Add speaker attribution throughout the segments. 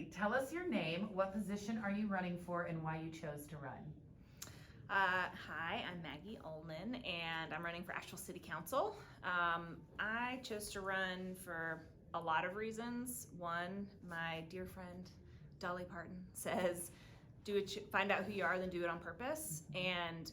Speaker 1: Maggie, tell us your name, what position are you running for, and why you chose to run?
Speaker 2: Hi, I'm Maggie Ullman, and I'm running for Asheville City Council. I chose to run for a lot of reasons. One, my dear friend Dolly Parton says, find out who you are, then do it on purpose. And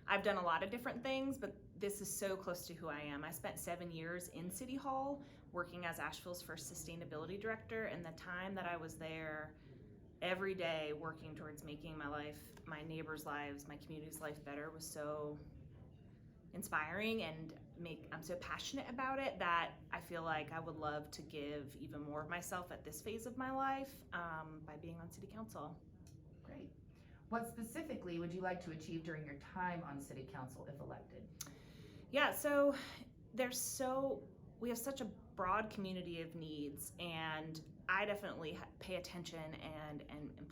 Speaker 2: I've done a lot of different things, but this is so close to who I am. I spent 7 years in City Hall working as Asheville's first sustainability director, and the time that I was there every day working towards making my life, my neighbors' lives, my community's life better was so inspiring, and I'm so passionate about it that I feel like I would love to give even more of myself at this phase of my life by being on City Council.
Speaker 1: Great. What specifically would you like to achieve during your time on City Council if elected?
Speaker 2: Yeah, so we have such a broad community of needs, and I definitely pay attention and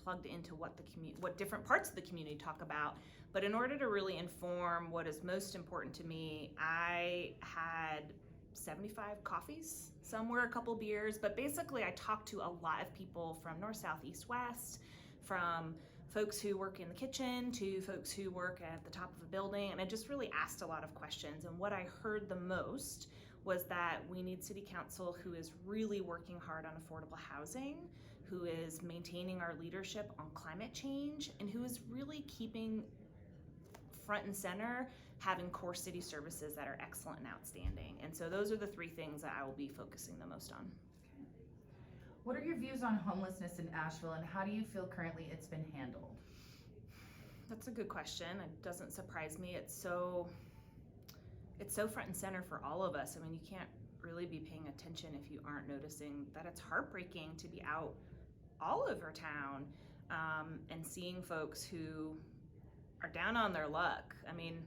Speaker 2: plugged into what different parts of the community talk about. But in order to really inform what is most important to me, I had 75 coffees. Some were a couple beers, but basically I talked to a lot of people from north, south, east, west, from folks who work in the kitchen to folks who work at the top of a building, and I just really asked a lot of questions. And what I heard the most was that we need City Council who is really working hard on affordable housing, who is maintaining our leadership on climate change, and who is really keeping front and center having core city services that are excellent and outstanding. And so those are the three things that I will be focusing the most on.
Speaker 1: What are your views on homelessness in Asheville, and how do you feel currently it's been handled?
Speaker 2: That's a good question. It doesn't surprise me. It's so front and center for all of us. I mean, you can't really be paying attention if you aren't noticing that it's heartbreaking to be out all over town and seeing folks who are down on their luck. I mean,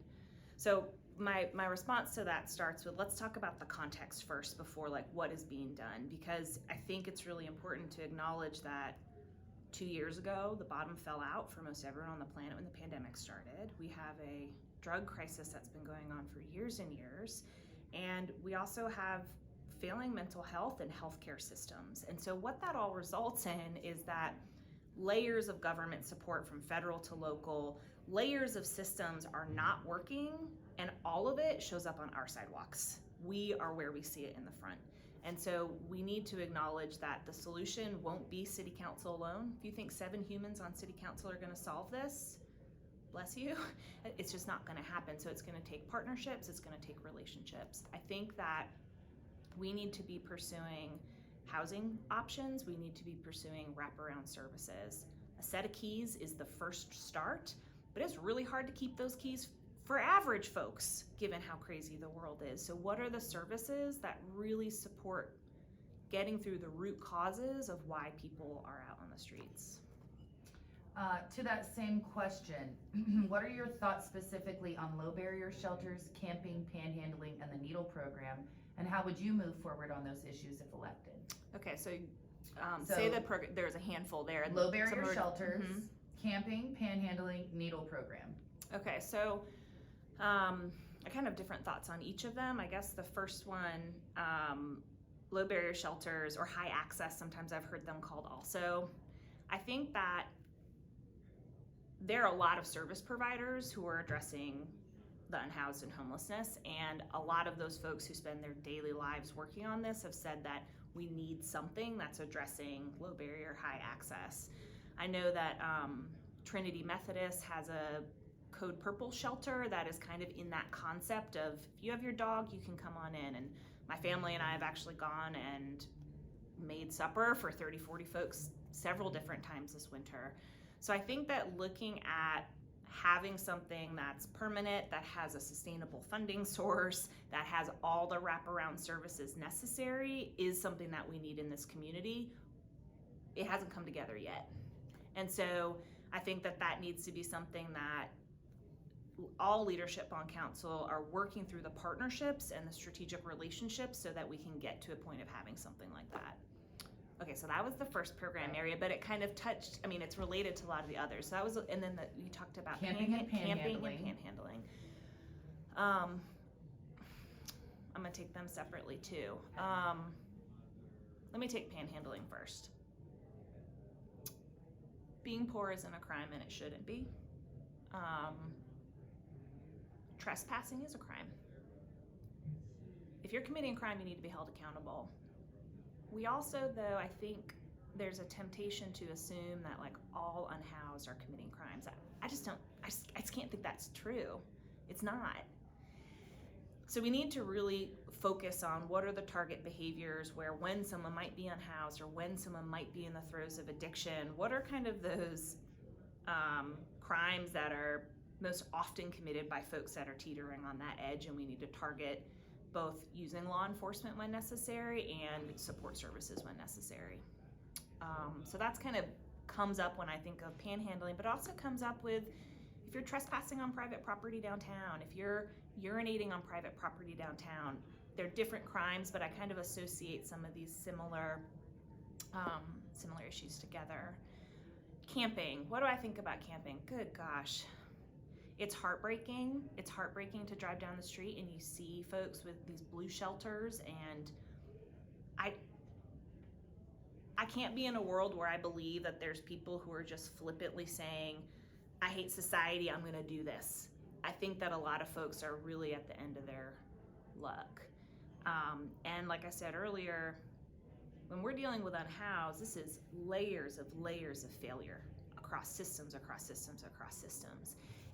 Speaker 2: so my response to that starts with, let's talk about the context first before like what is being done, because I think it's really important to acknowledge that 2 years ago, the bottom fell out for most everyone on the planet when the pandemic started. We have a drug crisis that's been going on for years and years. And we also have failing mental health and healthcare systems. And so what that all results in is that layers of government support from federal to local, layers of systems are not working, and all of it shows up on our sidewalks. We are where we see it in the front. And so we need to acknowledge that the solution won't be City Council alone. If you think 7 humans on City Council are gonna solve this, bless you, it's just not gonna happen. So it's gonna take partnerships, it's gonna take relationships. I think that we need to be pursuing housing options, we need to be pursuing wraparound services. A set of keys is the first start, but it's really hard to keep those keys for average folks, given how crazy the world is. So what are the services that really support getting through the root causes of why people are out on the streets?
Speaker 1: To that same question, what are your thoughts specifically on low barrier shelters, camping, panhandling, and the needle program, and how would you move forward on those issues if elected?
Speaker 2: Okay, so say the program, there's a handful there.
Speaker 1: Low barrier shelters, camping, panhandling, needle program.
Speaker 2: Okay, so I kind of different thoughts on each of them. I guess the first one, low barrier shelters or high access, sometimes I've heard them called also. I think that there are a lot of service providers who are addressing the unhoused and homelessness, and a lot of those folks who spend their daily lives working on this have said that we need something that's addressing low barrier, high access. I know that Trinity Methodist has a Code Purple shelter that is kind of in that concept of, if you have your dog, you can come on in. And my family and I have actually gone and made supper for 30, 40 folks several different times this winter. So I think that looking at having something that's permanent, that has a sustainable funding source, that has all the wraparound services necessary is something that we need in this community. It hasn't come together yet. And so I think that that needs to be something that all leadership on council are working through the partnerships and the strategic relationships so that we can get to a point of having something like that. Okay, so that was the first program area, but it kind of touched, I mean, it's related to a lot of the others. So that was, and then you talked about
Speaker 1: camping and
Speaker 2: panhandling. I'm gonna take them separately too. Let me take panhandling first. being poor isn't a crime and it shouldn't be. Trespassing is a crime. If you're committing a crime, you need to be held accountable. We also, though, I think there's a temptation to assume that like all unhoused are committing crimes. I just can't think that's true. It's not. So we need to really focus on what are the target behaviors where when someone might be unhoused or when someone might be in the throes of addiction, what are kind of those crimes that are most often committed by folks that are teetering on that edge, and we need to target both using law enforcement when necessary and support services when necessary. So that's kind of comes up when I think of panhandling, but also comes up with if you're trespassing on private property downtown, if you're urinating on private property downtown. They're different crimes, but I kind of associate some of these similar issues together. Camping. What do I think about camping? Good gosh. It's heartbreaking. It's heartbreaking to drive down the street and you see folks with these blue shelters, and I can't be in a world where I believe that there's people who are just flippantly saying, I hate society, I'm gonna do this. I think that a lot of folks are really at the end of their luck. And like I said earlier, when we're dealing with unhoused, this is layers of failure across systems.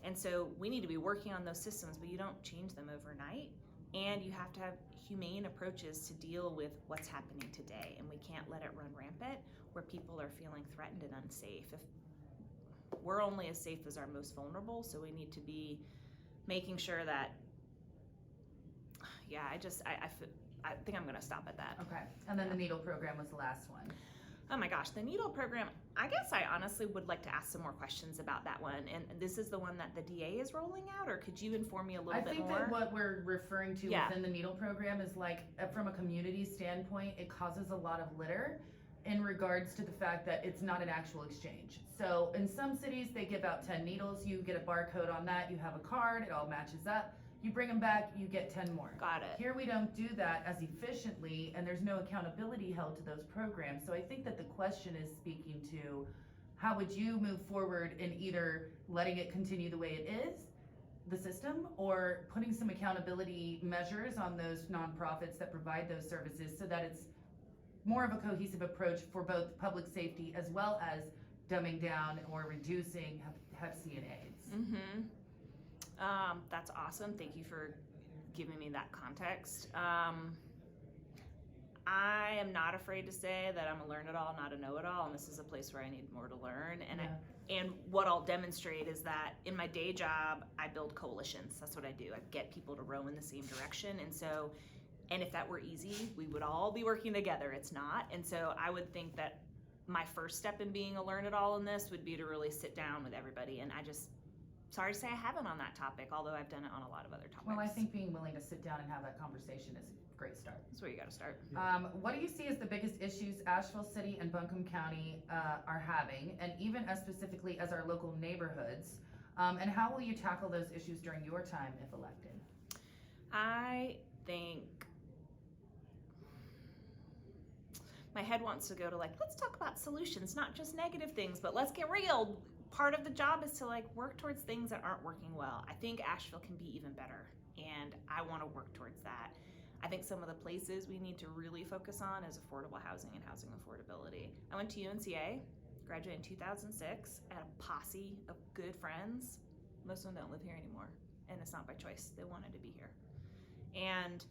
Speaker 2: And so we need to be working on those systems, but you don't change them overnight. And you have to have humane approaches to deal with what's happening today. And we can't let it run rampant where people are feeling threatened and unsafe. If we're only as safe as our most vulnerable, so we need to be making sure that, I think I'm gonna stop at that.
Speaker 1: Okay, and then the needle program was the last one.
Speaker 2: Oh my gosh, the needle program, I guess I honestly would like to ask some more questions about that one. And this is the one that the DA is rolling out, or could you inform me a little bit more?
Speaker 1: I think that what we're referring to within the needle program is like, from a community standpoint, it causes a lot of litter in regards to the fact that it's not an actual exchange. So in some cities, they give out 10 needles, you get a barcode on that, you have a card, it all matches up. You bring them back, you get 10 more.
Speaker 2: Got it.
Speaker 1: Here we don't do that as efficiently, and there's no accountability held to those programs. So I think that the question is speaking to how would you move forward in either letting it continue the way it is, the system, or putting some accountability measures on those nonprofits that provide those services so that it's more of a cohesive approach for both public safety as well as dumbing down or reducing Hep C and AIDS.
Speaker 2: Mm-hmm. That's awesome. Thank you for giving me that context. I am not afraid to say that I'm a learn-it-all, not a know-it-all, and this is a place where I need more to learn. And what I'll demonstrate is that in my day job, I build coalitions. That's what I do. I get people to row in the same direction. And if that were easy, we would all be working together. It's not. And so I would think that my first step in being a learn-it-all in this would be to really sit down with everybody. And sorry to say I haven't on that topic, although I've done it on a lot of other topics.
Speaker 1: Well, I think being willing to sit down and have that conversation is a great start.
Speaker 2: That's where you gotta start.
Speaker 1: What do you see as the biggest issues Asheville City and Buncombe County are having, and even as specifically as our local neighborhoods? And how will you tackle those issues during your time if elected?
Speaker 2: I think my head wants to go to let's talk about solutions, not just negative things, but let's get real. Part of the job is to work towards things that aren't working well. I think Asheville can be even better, and I want to work towards that. I think some of the places we need to really focus on is affordable housing and housing affordability. I went to UNCA, graduated in 2006, I had a posse of good friends. Most of them don't live here anymore, and it's not by choice. They wanted to be here. And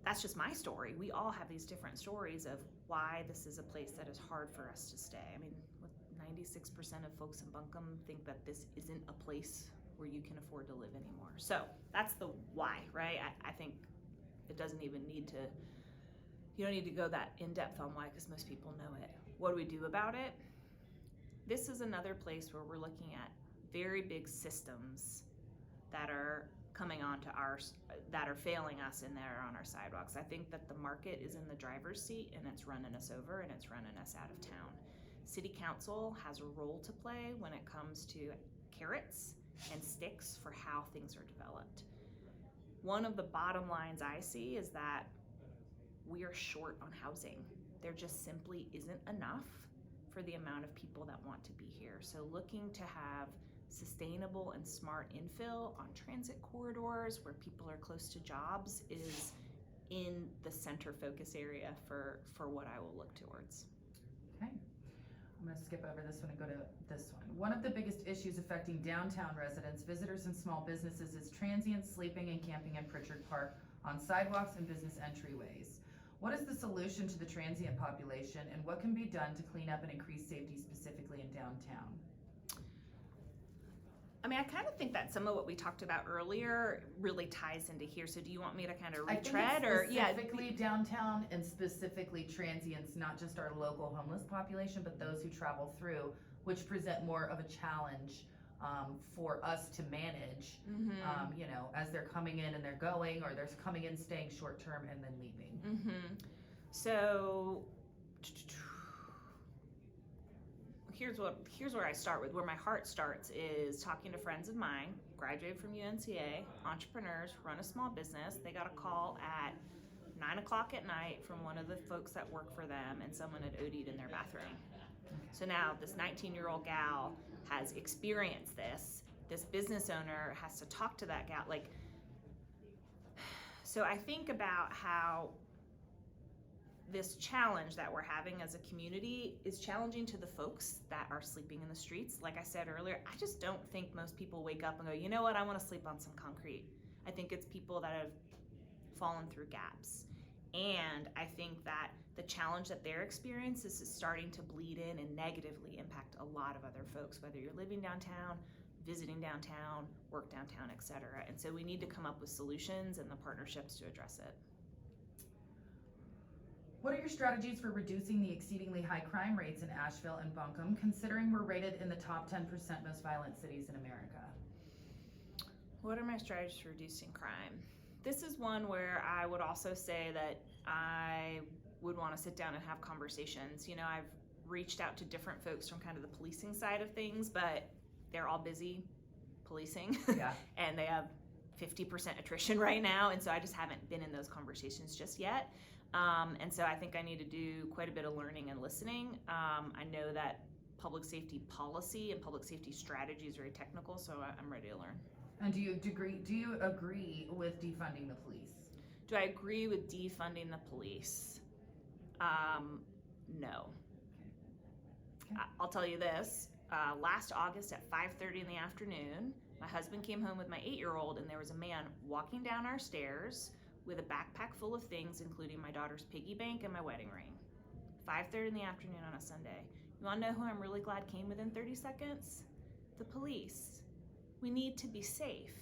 Speaker 2: that's just my story. We all have these different stories of why this is a place that is hard for us to stay. I mean, 96% of folks in Buncombe think that this isn't a place where you can afford to live anymore. So that's the why, right? I think it doesn't even need to, you don't need to go that in-depth on why, because most people know it. What do we do about it? This is another place where we're looking at very big systems that are coming onto that are failing us in there on our sidewalks. I think that the market is in the driver's seat and it's running us over and it's running us out of town. City Council has a role to play when it comes to carrots and sticks for how things are developed. One of the bottom lines I see is that we are short on housing. There just simply isn't enough for the amount of people that want to be here. So looking to have sustainable and smart infill on transit corridors where people are close to jobs is in the center focus area for what I will look towards.
Speaker 1: Okay. I'm going to skip over this one and go to this one. One of the biggest issues affecting downtown residents, visitors, and small businesses is transient sleeping and camping in Pritchard Park on sidewalks and business entryways. What is the solution to the transient population, and what can be done to clean up and increase safety specifically in downtown?
Speaker 2: I mean, I kind of think that some of what we talked about earlier really ties into here. So do you want me to kind of retread or
Speaker 1: specifically downtown and specifically transients, not just our local homeless population, but those who travel through, which present more of a challenge for us to manage, you know, as they're coming in and they're going, or they're coming in, staying short term and then leaving.
Speaker 2: So here's where I start with. Where my heart starts is talking to friends of mine, graduated from UNCA, entrepreneurs, run a small business. They got a call at 9 o'clock at night from one of the folks that work for them, and someone had OD'd in their bathroom. So now this 19-year-old gal has experienced this. This business owner has to talk to that gal. Like, so I think about how this challenge that we're having as a community is challenging to the folks that are sleeping in the streets. Like I said earlier, I just don't think most people wake up and go, you know what, I want to sleep on some concrete. I think it's people that have fallen through gaps. And I think that the challenge that they're experiencing is starting to bleed in and negatively impact a lot of other folks, whether you're living downtown, visiting downtown, work downtown, etc. And so we need to come up with solutions and the partnerships to address it.
Speaker 1: What are your strategies for reducing the exceedingly high crime rates in Asheville and Buncombe, considering we're rated in the top 10% most violent cities in America?
Speaker 2: What are my strategies for reducing crime? This is one where I would also say that I would want to sit down and have conversations. You know, I've reached out to different folks from kind of the policing side of things, but they're all busy policing.
Speaker 1: Yeah.
Speaker 2: And they have 50% attrition right now, and so I just haven't been in those conversations just yet. And so I think I need to do quite a bit of learning and listening. I know that public safety policy and public safety strategy is very technical, so I'm ready to learn.
Speaker 1: And do you agree with defunding the police?
Speaker 2: Do I agree with defunding the police? No.
Speaker 1: Okay.
Speaker 2: I'll tell you this. Last August at 5:30 in the afternoon, my husband came home with my 8-year-old, and there was a man walking down our stairs with a backpack full of things, including my daughter's piggy bank and my wedding ring. 5:30 in the afternoon on a Sunday. You wanna know who I'm really glad came within 30 seconds? The police. We need to be safe.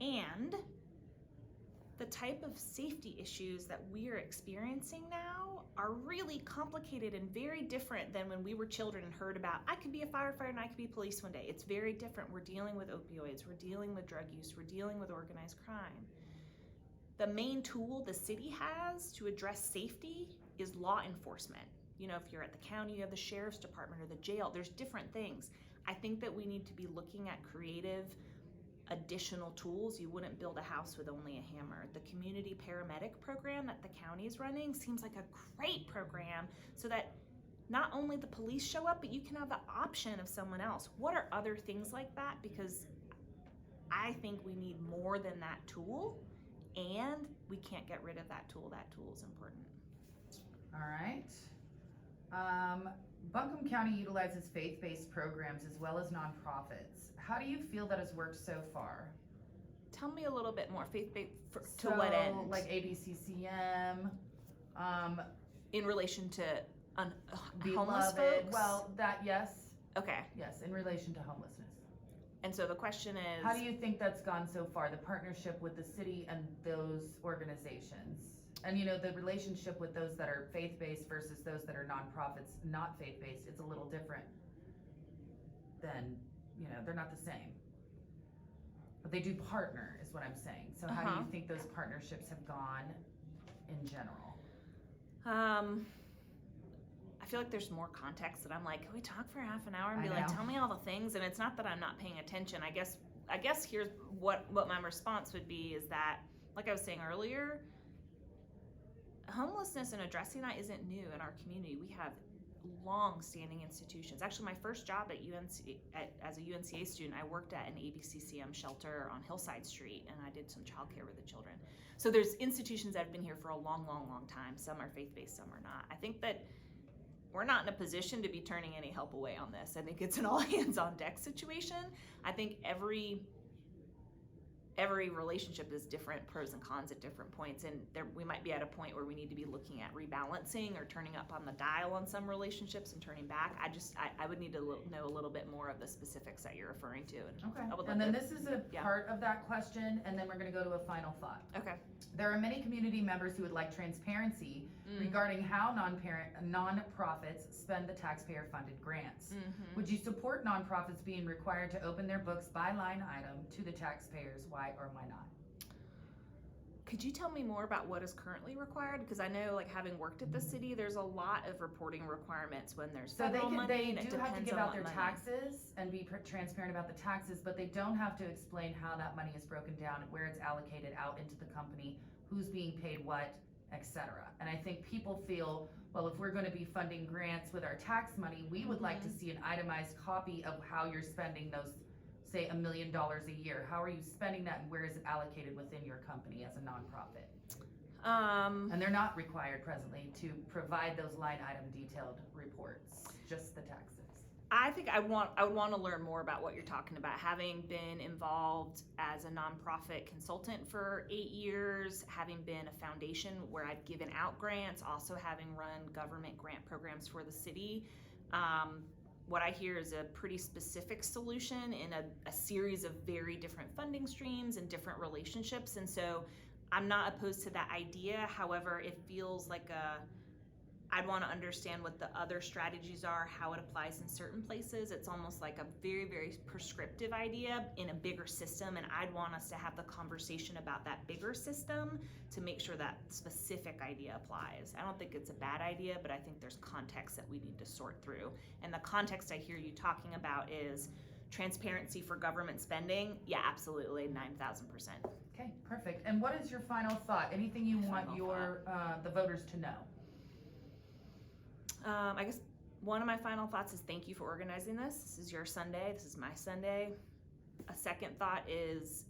Speaker 2: And the type of safety issues that we are experiencing now are really complicated and very different than when we were children and heard about, I could be a firefighter and I could be police one day. It's very different. We're dealing with opioids, we're dealing with drug use, we're dealing with organized crime. The main tool the city has to address safety is law enforcement. You know, if you're at the county, you have the sheriff's department or the jail, there's different things. I think that we need to be looking at creative additional tools. You wouldn't build a house with only a hammer. The community paramedic program that the county is running seems like a great program so that not only the police show up, but you can have the option of someone else. What are other things like that? Because I think we need more than that tool, and we can't get rid of that tool. That tool is important.
Speaker 1: All right. Buncombe County utilizes faith-based programs as well as nonprofits. How do you feel that has worked so far?
Speaker 2: Tell me a little bit more. Faith-based to what end?
Speaker 1: Like ABCCM.
Speaker 2: In relation to
Speaker 1: Beloved.
Speaker 2: homeless folks?
Speaker 1: Well, that, yes.
Speaker 2: Okay.
Speaker 1: Yes, in relation to homelessness.
Speaker 2: And so the question is,
Speaker 1: how do you think that's gone so far, the partnership with the city and those organizations? And you know, the relationship with those that are faith-based versus those that are nonprofits, not faith-based, it's a little different than, you know, they're not the same. But they do partner, is what I'm saying. So how do you think those partnerships have gone in general?
Speaker 2: I feel like there's more context that I'm like, can we talk for half an hour and be
Speaker 1: I
Speaker 2: like,
Speaker 1: know.
Speaker 2: tell me all the things? And it's not that I'm not paying attention. I guess here's what my response would be is that, like I was saying earlier, homelessness and addressing that isn't new in our community. We have long-standing institutions. Actually, my first job at as a UNCA student, I worked at an ABCCM shelter on Hillside Street, and I did some childcare with the children. So there's institutions that have been here for a long, long, long time. Some are faith-based, some are not. I think that we're not in a position to be turning any help away on this. I think it's an all-hands-on-deck situation. I think every relationship is different, pros and cons at different points, and we might be at a point where we need to be looking at rebalancing or turning up on the dial on some relationships and turning back. I would need to know a little bit more of the specifics that you're referring to.
Speaker 1: Okay. And then this is a part of that question, and then we're going to go to a final thought.
Speaker 2: Okay.
Speaker 1: There are many community members who would like transparency regarding how nonprofits spend the taxpayer-funded grants. Would you support nonprofits being required to open their books by line item to the taxpayers? Why or why not?
Speaker 2: Could you tell me more about what is currently required? Because I know, like, having worked at the city, there's a lot of reporting requirements when there's federal money.
Speaker 1: They do have to give out their taxes and be transparent about the taxes, but they don't have to explain how that money is broken down, where it's allocated out into the company, who's being paid what, etc. And I think people feel, well, if we're going to be funding grants with our tax money, we would like to see an itemized copy of how you're spending those, say, $1 million a year. How are you spending that, and where is it allocated within your company as a nonprofit? And they're not required presently to provide those line item detailed reports, just the taxes.
Speaker 2: I think I would want to learn more about what you're talking about. Having been involved as a nonprofit consultant for 8 years, having been a foundation where I've given out grants, also having run government grant programs for the city, what I hear is a pretty specific solution in a series of very different funding streams and different relationships. And so I'm not opposed to that idea. However, it feels like I'd want to understand what the other strategies are, how it applies in certain places. It's almost like a very, very prescriptive idea in a bigger system, and I'd want us to have the conversation about that bigger system to make sure that specific idea applies. I don't think it's a bad idea, but I think there's context that we need to sort through. And the context I hear you talking about is transparency for government spending. Yeah, absolutely, 9,000%.
Speaker 1: Okay, perfect. And what is your final thought? Anything you want the voters to know?
Speaker 2: I guess one of my final thoughts is thank you for organizing this. This is your Sunday. This is my Sunday. A second thought is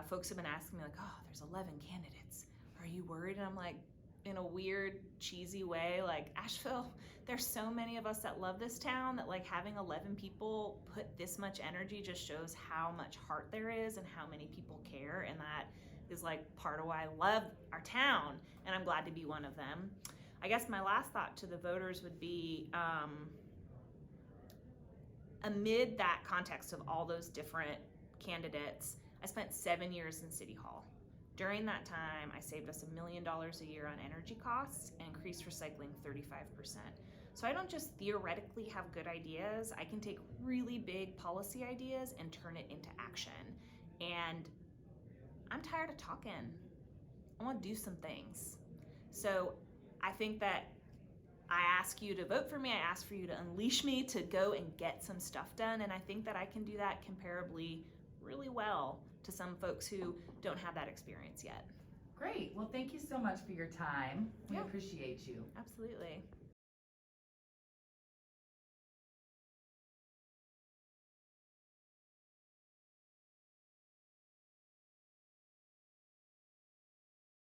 Speaker 2: folks have been asking me, like, oh, there's 11 candidates. Are you worried? And I'm like, in a weird, cheesy way, like, Asheville, there's so many of us that love this town that, like, having 11 people put this much energy just shows how much heart there is and how many people care. And that is, like, part of why I love our town. And I'm glad to be one of them. I guess my last thought to the voters would be, amid that context of all those different candidates, I spent 7 years in City Hall. During that time, I saved us $1 million a year on energy costs and increased recycling 35%. So I don't just theoretically have good ideas, I can take really big policy ideas and turn it into action. And I'm tired of talking. I want to do some things. So I think that I ask you to vote for me. I ask for you to unleash me to go and get some stuff done. And I think that I can do that comparably really well to some folks who don't have that experience yet.
Speaker 1: Great. Well, thank you so much for your time. We appreciate you.
Speaker 2: Absolutely.